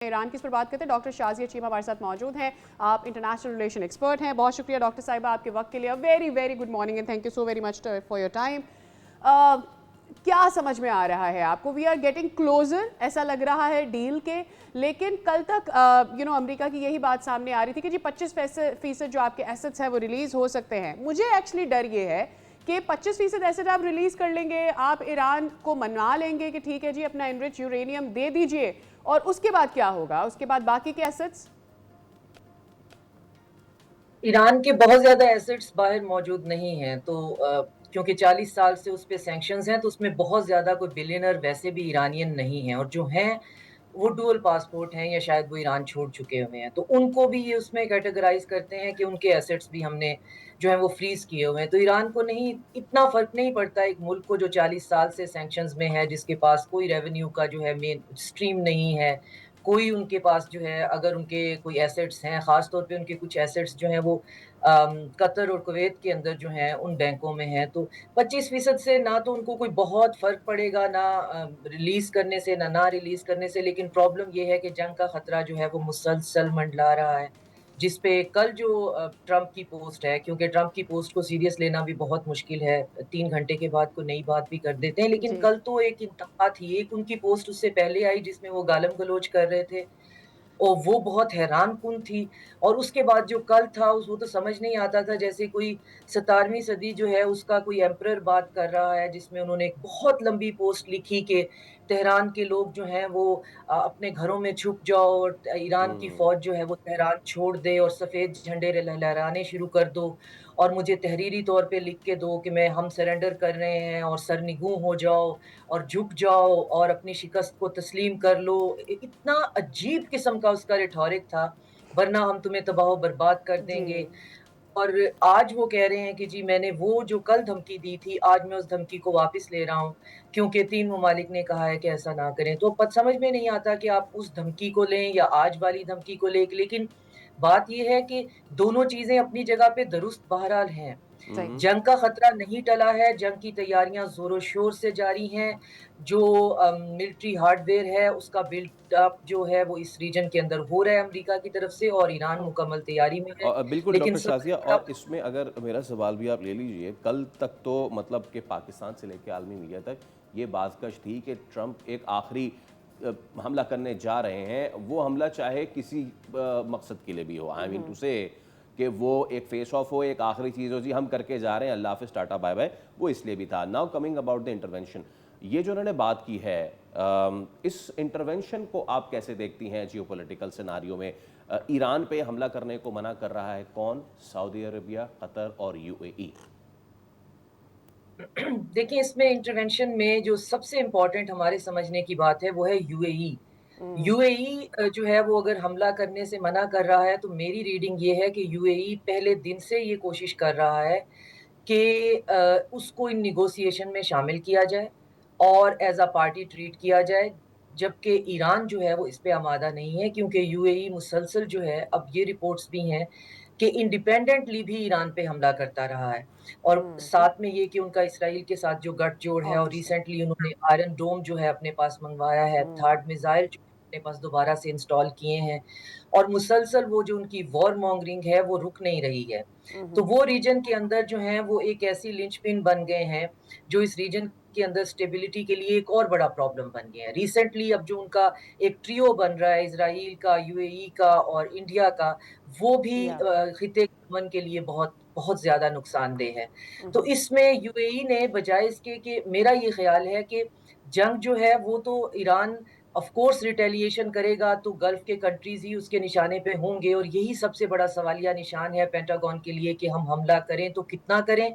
ایران کی اس پر بات کرتے ہیں. ڈاکٹر شازیہ چیمہ ہمارے ساتھ موجود ہیں. آپ انٹرنیشنل ریلیشن ایکسپرٹ ہیں. بہت شکریہ ڈاکٹر صاحبہ آپ کے وقت کے لیے. Very very good morning and thank you so very much for your time. کیا سمجھ میں آ رہا ہے آپ کو؟ وی آر گیٹنگ کلوزر ایسا لگ رہا ہے ڈیل کے. لیکن کل تک امریکہ کی یہی بات سامنے آ رہی تھی کہ جی 25% جو آپ کے ایسٹس ہیں وہ ریلیز ہو سکتے ہیں. مجھے ایکچولی ڈر یہ ہے کہ 25% ایسٹ آپ ریلیز کر لیں گے, آپ ایران کو منا لیں گے کہ ٹھیک ہے جی اپنا انرچ یورینیم دے دیجئے, اور اس کے بعد کیا ہوگا؟ اس کے بعد باقی کے ایسٹس؟ ایران کے بہت زیادہ ایسٹس باہر موجود نہیں ہیں, تو کیونکہ 40 سال سے اس پہ سینکشنز ہیں تو اس میں بہت زیادہ کوئی بلینر ویسے بھی ایرانین نہیں ہیں, اور جو ہیں وہ ڈوئل پاسپورٹ ہیں یا شاید وہ ایران چھوڑ چکے ہوئے ہیں, تو ان کو بھی یہ اس میں کیٹیگرائز کرتے ہیں کہ ان کے ایسٹس بھی ہم نے جو ہیں وہ فریز کیے ہوئے ہیں. تو ایران کو نہیں اتنا فرق نہیں پڑتا ایک ملک کو جو 40 سال سے سینکشنز میں ہے, جس کے پاس کوئی ریونیو کا جو ہے مین سٹریم نہیں ہے, کوئی ان کے پاس جو ہے اگر ان کے کوئی ایسٹس ہیں, خاص طور پہ ان کے کچھ ایسٹس جو ہیں وہ قطر اور کویت کے اندر جو ہیں ان بینکوں میں ہیں, تو 25% سے نہ تو ان کو کوئی بہت فرق پڑے گا, نہ ریلیز کرنے سے نہ ریلیز کرنے سے. لیکن پرابلم یہ ہے کہ جنگ کا خطرہ جو ہے وہ مسلسل منڈلا رہا ہے, جس پہ کل جو ٹرمپ کی پوسٹ ہے, کیونکہ ٹرمپ کی پوسٹ کو سیریس لینا بھی بہت مشکل ہے, 3 گھنٹے کے بعد کوئی نئی بات بھی کر دیتے ہیں, لیکن جی کل تو ایک انتہا تھی. ایک ان کی پوسٹ اس سے پہلے آئی جس میں وہ گالم گلوچ کر رہے تھے, اور وہ بہت حیران کن تھی. اور اس کے بعد جو کل تھا وہ تو سمجھ نہیں آتا تھا, جیسے کوئی 17ویں صدی جو ہے اس کا کوئی ایمپرر بات کر رہا ہے, جس میں انہوں نے ایک بہت لمبی پوسٹ لکھی کہ تہران کے لوگ جو ہیں وہ اپنے گھروں میں چھپ جاؤ, اور ایران کی فوج جو ہے وہ تہران چھوڑ دے اور سفید جھنڈے لہرانے شروع کر دو, اور مجھے تحریری طور پہ لکھ کے دو کہ ہم سرنڈر کر رہے ہیں, اور سرنگوں ہو جاؤ اور جھک جاؤ اور اپنی شکست کو تسلیم کر لو. اتنا عجیب قسم کا اس کا ریٹورک تھا, ورنہ ہم تمہیں تباہ و برباد کر دیں جی گے. اور آج وہ کہہ رہے ہیں کہ جی میں نے وہ جو کل دھمکی دی تھی آج میں اس دھمکی کو واپس لے رہا ہوں, کیونکہ 3 ممالک نے کہا ہے کہ ایسا نہ کریں. تو سمجھ میں نہیں آتا کہ آپ اس دھمکی کو لیں یا آج والی دھمکی کو لیں, لیکن بات یہ ہے کہ دونوں چیزیں اپنی جگہ پہ درست بہرحال ہیں. صحیح. جنگ کا خطرہ نہیں ٹلا ہے, جنگ کی تیاریاں زور و شور سے جاری ہیں, جو ملٹری ہارڈ ویئر ہے اس کا بلڈ اپ جو ہے وہ اس ریجن کے اندر ہو رہا ہے امریکہ کی طرف سے, اور ایران مکمل تیاری میں ہے. بالکل لیکن ڈاکٹر سب شازیہ, سے اور بڑا اس میں اگر میرا سوال بھی آپ لے لیجئے, کل تک تو مطلب کہ پاکستان سے لے کے عالمی میڈیا تک یہ بازگشت تھی کہ ٹرمپ ایک آخری حملہ کرنے جا رہے ہیں, وہ حملہ چاہے کسی مقصد کے لیے بھی ہو, آئی مین ٹو سے کہ وہ ایک فیس آف ہو, ایک آخری چیز ہو, جی ہم کر کے جا رہے ہیں, اللہ حافظ ٹاٹا بائے بائے, وہ اس لیے بھی تھا. Now coming about the intervention, یہ جو انہوں نے بات کی ہے, اس انٹرونشن کو آپ کیسے دیکھتی ہیں جیو پولیٹیکل سیناریو میں؟ ایران پہ حملہ کرنے کو منع کر رہا ہے کون؟ سعودی عربیہ, قطر اور یو اے ای. دیکھیں اس میں انٹرونشن میں جو سب سے امپورٹنٹ ہمارے سمجھنے کی بات ہے وہ ہے یو اے ای. یو اے ای جو ہے وہ اگر حملہ کرنے سے منع کر رہا ہے تو میری ریڈنگ یہ ہے کہ یو اے ای پہلے دن سے یہ کوشش کر رہا ہے کہ اس کو ان نیگوسیشن میں شامل کیا جائے اور ایز اے پارٹی ٹریٹ کیا جائے, جبکہ ایران جو ہے وہ اس پہ آمادہ نہیں ہے, کیونکہ یو اے ای مسلسل جو ہے, اب یہ رپورٹس بھی ہیں کہ انڈیپینڈنٹلی بھی ایران پہ حملہ کرتا رہا ہے, اور ساتھ میں یہ کہ ان کا اسرائیل کے ساتھ جو گٹھ جوڑ ہے, اور obviously. ریسنٹلی انہوں نے آئرن ڈوم جو ہے اپنے پاس منگوایا ہے, تھرڈ میزائل جو اپنے پاس دوبارہ سے انسٹال کیے ہیں, اور مسلسل وہ جو ان کی وار مانگرنگ ہے وہ رک نہیں رہی ہے. تو وہ ریجن کے اندر جو ہیں وہ ایک ایسی لنچ پن بن گئے ہیں جو اس ریجن کے اندر سٹیبلٹی کے لیے ایک اور بڑا پرابلم بن گیا ہے. ریسنٹلی اب جو ان کا ایک ٹریو بن رہا ہے, اسرائیل کا, یو اے ای کا اور انڈیا کا, وہ بھی خطے امن کے لیے بہت بہت زیادہ نقصان دہ ہے. تو اس میں یو اے ای نے بجائے اس کے, کہ میرا یہ خیال ہے کہ جنگ جو ہے وہ تو ایران آف کورس ریٹیلیشن کرے گا تو گلف کے کنٹریز ہی اس کے نشانے پہ ہوں گے, اور یہی سب سے بڑا سوالیہ نشان ہے پینٹاگون کے لیے کہ ہم حملہ کریں تو کتنا کریں,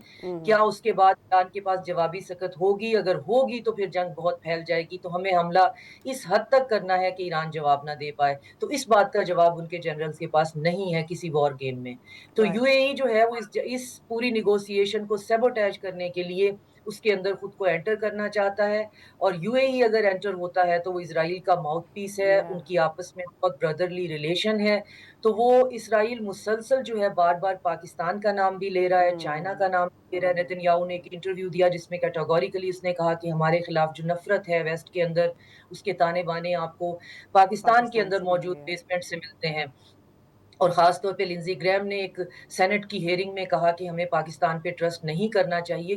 کیا اس کے بعد ایران کے پاس جوابی سکت ہوگی؟ اگر ہوگی تو پھر جنگ بہت پھیل جائے گی, تو ہمیں حملہ اس حد تک کرنا ہے کہ ایران جواب نہ دے پائے. تو اس بات کا جواب ان کے جنرلز کے پاس نہیں ہے کسی وار گیم میں. تو یو اے ای جو ہے وہ اس پوری نیگوسیشن کو سیبوٹیج کرنے کے لیے اس کے اندر خود کو انٹر کرنا چاہتا ہے، اور یو اے ای اگر انٹر ہوتا ہے تو وہ اسرائیل کا ماؤتھ پیس ہے، ان کی آپس میں بہت بردرلی ریلیشن ہے، تو وہ اسرائیل مسلسل جو ہے بار بار پاکستان کا نام بھی لے رہا ہے، چائنا کا نام بھی لے رہا ہے۔ نیتن یاہو نے ایک انٹرویو دیا جس میں کیٹاگوریکلی اس نے کہا کہ ہمارے خلاف جو نفرت ہے ویسٹ کے اندر، اس کے تانے بانے آپ کو پاکستان کے اندر موجود بیسمنٹ سے ملتے ہیں۔ اور خاص طور پہ لنزی گریم نے ایک سینٹ کی ہیئرنگ میں کہا کہ ہمیں پاکستان پہ ٹرسٹ نہیں کرنا چاہیے،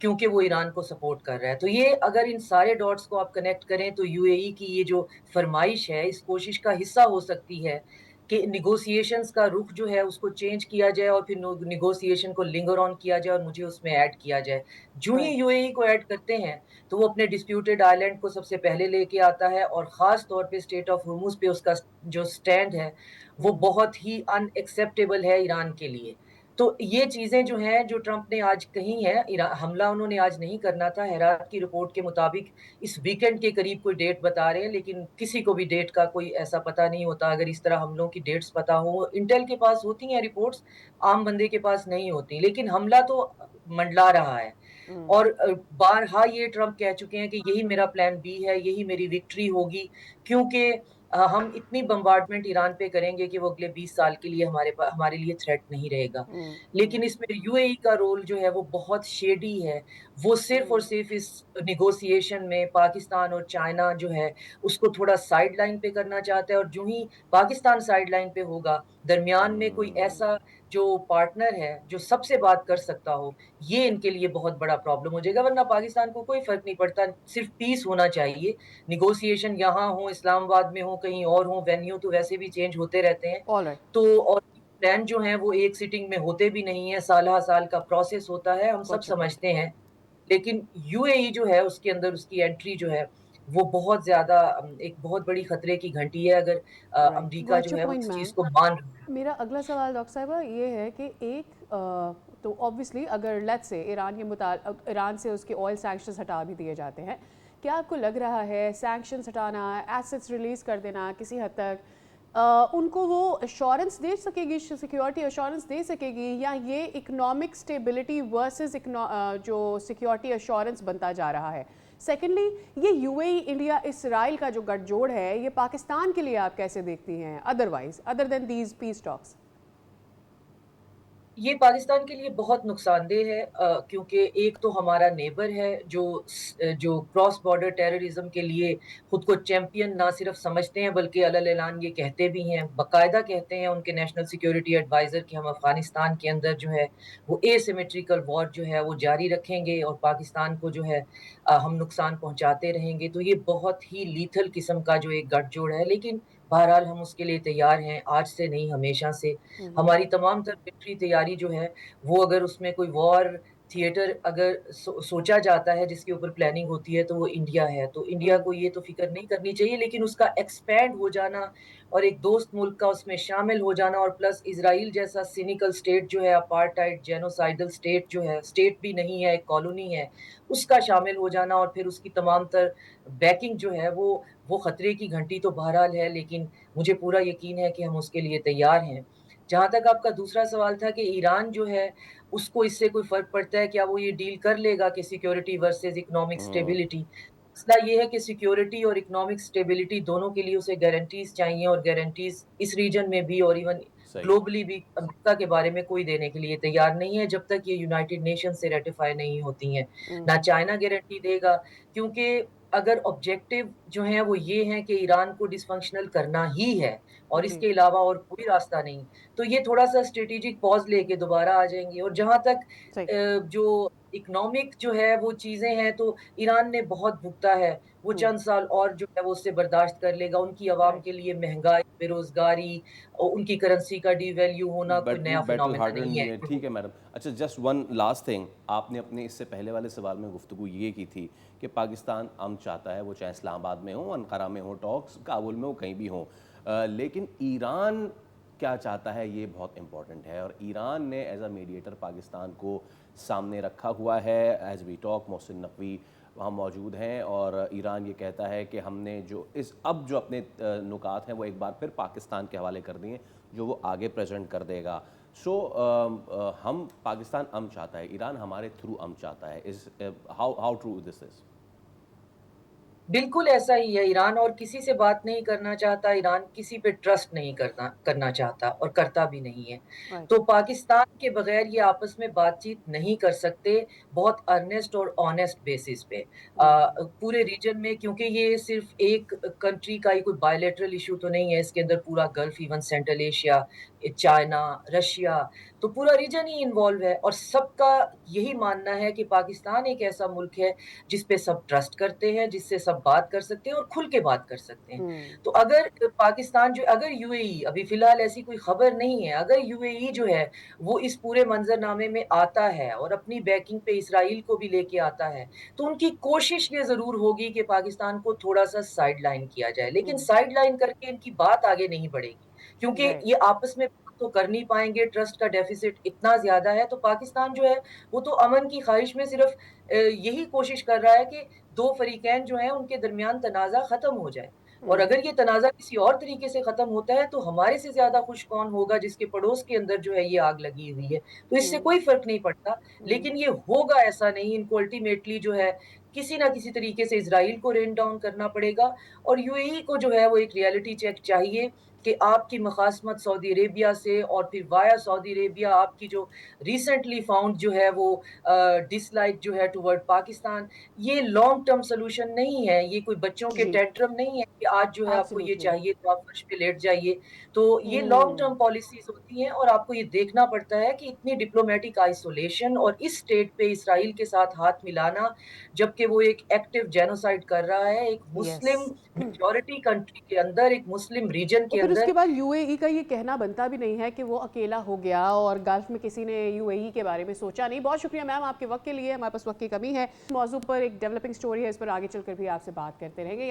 کیونکہ وہ ایران کو سپورٹ کر رہا ہے۔ تو یہ اگر ان سارے ڈاٹس کو آپ کنیکٹ کریں تو یو اے ای کی یہ جو فرمائش ہے اس کوشش کا حصہ ہو سکتی ہے کہ نیگوسیشنز کا رخ جو ہے اس کو چینج کیا جائے، اور پھر نیگوسیشن کو لنگر آن کیا جائے اور مجھے اس میں ایڈ کیا جائے۔ جو ہی یو اے ای کو ایڈ کرتے ہیں تو وہ اپنے ڈسپیوٹڈ آئی لینڈ کو سب سے پہلے لے کے آتا ہے، اور خاص طور پہ اسٹیٹ آف ہرمز پہ اس کا جو سٹینڈ ہے وہ بہت ہی ان ایکسیپٹیبل ہے ایران کے لیے۔ تو یہ چیزیں جو ہیں جو ٹرمپ نے آج کہی ہیں، حملہ انہوں نے آج نہیں کرنا تھا، ہیرات کی رپورٹ کے مطابق اس ویکنڈ کے قریب کوئی ڈیٹ بتا رہے ہیں، لیکن کسی کو بھی ڈیٹ کا کوئی ایسا پتہ نہیں ہوتا۔ اگر اس طرح حملوں کی ڈیٹس پتہ ہوں، انٹیل کے پاس ہوتی ہیں رپورٹس، عام بندے کے پاس نہیں ہوتی، لیکن حملہ تو منڈلا رہا ہے۔ اور بارہا یہ ٹرمپ کہہ چکے ہیں کہ یہی میرا پلان بی ہے، یہی میری وکٹری ہوگی، کیونکہ ہم اتنی بمبارڈمنٹ ایران پہ کریں گے کہ وہ اگلے 20 سال کے لیے ہمارے لیے تھریٹ نہیں رہے گا۔ لیکن اس میں یو اے ای کا رول جو ہے وہ بہت شیڈی ہے، وہ صرف اور صرف اس نیگوسیشن میں پاکستان اور چائنا جو ہے اس کو تھوڑا سائیڈ لائن پہ کرنا چاہتا ہے، اور جو ہی پاکستان سائیڈ لائن پہ ہوگا، درمیان میں کوئی ایسا جو پارٹنر ہے جو سب سے بات کر سکتا ہو، یہ ان کے لیے بہت بڑا پرابلم ہو جائے گا۔ ورنہ پاکستان کو کوئی فرق نہیں پڑتا، صرف پیس ہونا چاہیے، نیگوسیشن یہاں ہوں، اسلام آباد میں ہوں، کہیں اور ہوں، وینیو تو ویسے بھی چینج ہوتے رہتے ہیں، تو اور پلان جو ہیں وہ ایک سیٹنگ میں ہوتے بھی نہیں ہیں، سالہ سال کا پروسیس ہوتا ہے، ہم سب سمجھتے ہیں۔ لیکن یو اے ای جو ہے اس کے اندر اس کی انٹری جو ہے وہ بہت زیادہ ایک بہت بڑی خطرے کی گھنٹی ہے، اگر امریکہ جو ہے وہ اس چیز کو مان رہا ہے۔ میرا اگلا سوال ڈاکٹر صاحبہ یہ ہے کہ ایک تو آبویسلی اگر لیٹس سے ایران سے اس کے آئل سینکشنز ہٹا بھی دیے جاتے ہیں، کیا آپ کو لگ رہا ہے سینکشنز ہٹانا، ایسٹس ریلیز کر دینا کسی حد تک ان کو وہ ایشورنس دے سکے گی، سیکیورٹی ایشورنس دے سکے گی، یا یہ اکنامک سٹیبلٹی ورسز جو سیکیورٹی ایشورنس بنتا جا رہا ہے؟ سیکنڈلی، یہ یو اے ای انڈیا اسرائیل کا جو گٹھ جوڑ ہے یہ پاکستان کے لیے آپ کیسے دیکھتی ہیں ادر دین دیز پیس ٹاکس؟ یہ پاکستان کے لیے بہت نقصان دہ ہے، کیونکہ ایک تو ہمارا نیبر ہے جو کراس بارڈر ٹیررزم کے لیے خود کو چیمپئن نہ صرف سمجھتے ہیں بلکہ علل اعلان یہ کہتے بھی ہیں، باقاعدہ کہتے ہیں ان کے نیشنل سیکیورٹی ایڈوائزر کہ ہم افغانستان کے اندر جو ہے وہ اے سیمیٹریکل وار جو ہے وہ جاری رکھیں گے اور پاکستان کو جو ہے ہم نقصان پہنچاتے رہیں گے۔ تو یہ بہت ہی لیتھل قسم کا جو ایک گٹھ جوڑ ہے، لیکن بہرحال ہم اس کے لیے تیار ہیں، آج سے نہیں ہمیشہ سے۔ ہماری تمام تر ملٹری تیاری جو ہے وہ اگر اس میں کوئی وار تھیٹر اگر سوچا جاتا ہے جس کے اوپر پلاننگ ہوتی ہے تو وہ انڈیا ہے، تو انڈیا کو یہ تو فکر نہیں کرنی چاہیے، لیکن اس کا ایکسپینڈ ہو جانا اور ایک دوست ملک کا اس میں شامل ہو جانا، اور پلس اسرائیل جیسا سینیکل سٹیٹ جو ہے، اپارٹائڈ جینوسائیڈل سٹیٹ جو ہے، سٹیٹ بھی نہیں ہے ایک کالونی ہے، اس کا شامل ہو جانا اور پھر اس کی تمام تر بیکنگ جو ہے وہ خطرے کی گھنٹی تو بہرحال ہے، لیکن مجھے پورا یقین ہے کہ ہم اس کے لیے تیار ہیں۔ جہاں تک آپ کا دوسرا سوال تھا کہ ایران جو ہے اس کو اس سے کوئی فرق پڑتا ہے کیا، وہ یہ ڈیل کر لے گا کہ سیکیورٹی ورسز اکنامک سٹیبلٹی؟ مسئلہ یہ ہے کہ سیکیورٹی اور اکنامک سٹیبلٹی دونوں کے لیے اسے گارنٹیز چاہیے، اور گارنٹیز اس ریجن میں بھی اور ایون گلوبلی بھی امریکہ کے بارے میں کوئی دینے کے لیے تیار نہیں ہے جب تک یہ یونائٹڈ نیشن سے ریٹیفائی نہیں ہوتی ہیں۔ نہ چائنا گارنٹی دے گا، کیونکہ اگر آبجیکٹو جو ہیں وہ یہ ہیں کہ ایران کو ڈس فنکشنل کرنا ہی ہے اور اس کے علاوہ اور کوئی راستہ نہیں، تو یہ تھوڑا سا اسٹریٹجک پاز لے کے دوبارہ آ جائیں گے۔ اور جہاں تک جو اکنامک جو ہے وہ چیزیں ہیں تو ایران نے بہت بھگتا ہے، وہ چند سال اور جو ہے وہ اس سے برداشت کر لے گا، ان کی عوام کے لیے مہنگائی، بے روزگاری اور ان کی کرنسی کا ڈی ویلیو ہونا کوئی نیا بیٹل فینومینا ہارڈن نہیں نہیں ہے، ہے۔ ٹھیک ہے میڈم۔ اچھا، جسٹ ون لاسٹ تھنگ، آپ نے اپنے اس سے پہلے والے سوال میں گفتگو یہ کی تھی کہ پاکستان امن چاہتا ہے، وہ چاہے اسلام آباد میں ہوں، انقرہ میں ہوں، ٹاکس کابل میں ہو، کہیں بھی ہوں، لیکن ایران کیا چاہتا ہے یہ بہت امپورٹنٹ ہے، اور ایران نے ایز اے میڈیٹر پاکستان کو سامنے رکھا ہوا ہے۔ As we talk, Mohsin Naqvi وہاں موجود ہیں اور ایران یہ کہتا ہے کہ ہم نے جو اب جو اپنے نکات ہیں وہ ایک بار پھر پاکستان کے حوالے کر دیے جو وہ آگے پریزنٹ کر دے گا. سو ہم پاکستان امن چاہتا ہے, ایران ہمارے تھرو امن چاہتا ہے. ہاؤ ٹرو دس از؟ بالکل ایسا ہی ہے. ایران اور کسی سے بات نہیں کرنا چاہتا, ایران کسی پہ ٹرسٹ نہیں کرنا چاہتا اور کرتا بھی نہیں ہے. تو پاکستان کے بغیر یہ آپس میں بات چیت نہیں کر سکتے بہت ارنسٹ اور آنیسٹ بیسس پہ پورے ریجن میں, کیونکہ یہ صرف ایک کنٹری کا ہی کوئی بائیلیٹرل ایشو تو نہیں ہے, اس کے اندر پورا golf, even central Asia, China, Russia, تو پورا ریجن ہی انوالو ہے. اور سب کا یہی ماننا ہے کہ پاکستان ایک ایسا ملک ہے جس پہ سب ٹرسٹ کرتے ہیں, جس سے سب بات کر سکتے ہیں اور کھل کے بات کر سکتے ہیں. تو اگر پاکستان اگر یو اے ای, ابھی فی الحال ایسی کوئی خبر نہیں ہے, اگر یو اے ای جو ہے وہ اس پورے منظر نامے میں آتا ہے اور اپنی بیکنگ پہ اسرائیل کو بھی لے کے آتا ہے, تو ان کی کوشش یہ ضرور ہوگی کہ پاکستان کو تھوڑا سا سائڈ لائن کیا جائے. لیکن سائڈ لائن کر کے ان کی بات آگے نہیں بڑھے گی, کیونکہ یہ آپس میں تو کر نہیں پائیں گے. ٹرسٹ کا ڈیفیسٹ اتنا زیادہ ہے. تو پاکستان جو ہے وہ تو امن کی خواہش میں صرف یہی کوشش کر رہا ہے کہ دو فریقین جو ہیں ان کے درمیان تنازع ختم ہو جائے. اور اگر یہ تنازع کسی اور طریقے سے ختم ہوتا ہے تو ہمارے سے زیادہ خوش کون ہوگا جس کے پڑوس کے اندر جو ہے یہ آگ لگی ہوئی ہے. تو اس سے کوئی فرق نہیں پڑتا. لیکن یہ ہوگا ایسا نہیں. ان کو الٹیمیٹلی جو ہے کسی نہ کسی طریقے سے اسرائیل کو رین ڈاؤن کرنا پڑے گا, اور یو اے ای کو جو ہے وہ ایک ریئلٹی چیک چاہیے کہ آپ کی مخاصمت سعودی عربیہ سے اور پھر وایا سعودی عربیہ آپ کی جو ریسنٹلی فاؤنڈ جو ہے وہ ڈس لائک جو ہے ٹورڈ پاکستان, یہ لانگ ٹرم سولوشن نہیں ہے. یہ کوئی بچوں کے ٹینٹرم نہیں ہے کہ آج جو ہے آپ کو یہ چاہیے تو آپ فرش پہ لیٹ جائیے. تو یہ لانگ ٹرم پالیسیز ہوتی ہیں, اور آپ کو یہ دیکھنا پڑتا ہے کہ اتنی ڈپلومیٹک آئسولیشن اور اس اسٹیٹ پہ اسرائیل کے ساتھ ہاتھ ملانا, جبکہ وہ ایک ایکٹیو جینوسائڈ کر رہا ہے ایک مسلم میجورٹی کنٹری کے اندر, ایک مسلم ریجن کے پھر اس اندر. کے بعد یو اے ای کا یہ کہنا بنتا بھی نہیں ہے کہ وہ اکیلا ہو گیا اور گلف میں کسی نے یو اے ای کے بارے میں سوچا نہیں. بہت شکریہ میم آپ کے وقت کے لیے, ہمارے پاس وقت کی کمی ہے. موضوع پر ایک ڈیولپنگ سٹوری ہے, اس پر آگے چل کر بھی آپ سے بات کرتے رہیں گے.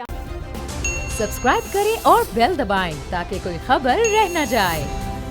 سبسکرائب کریں اور بیل دبائیں تاکہ کوئی خبر رہ نہ جائے.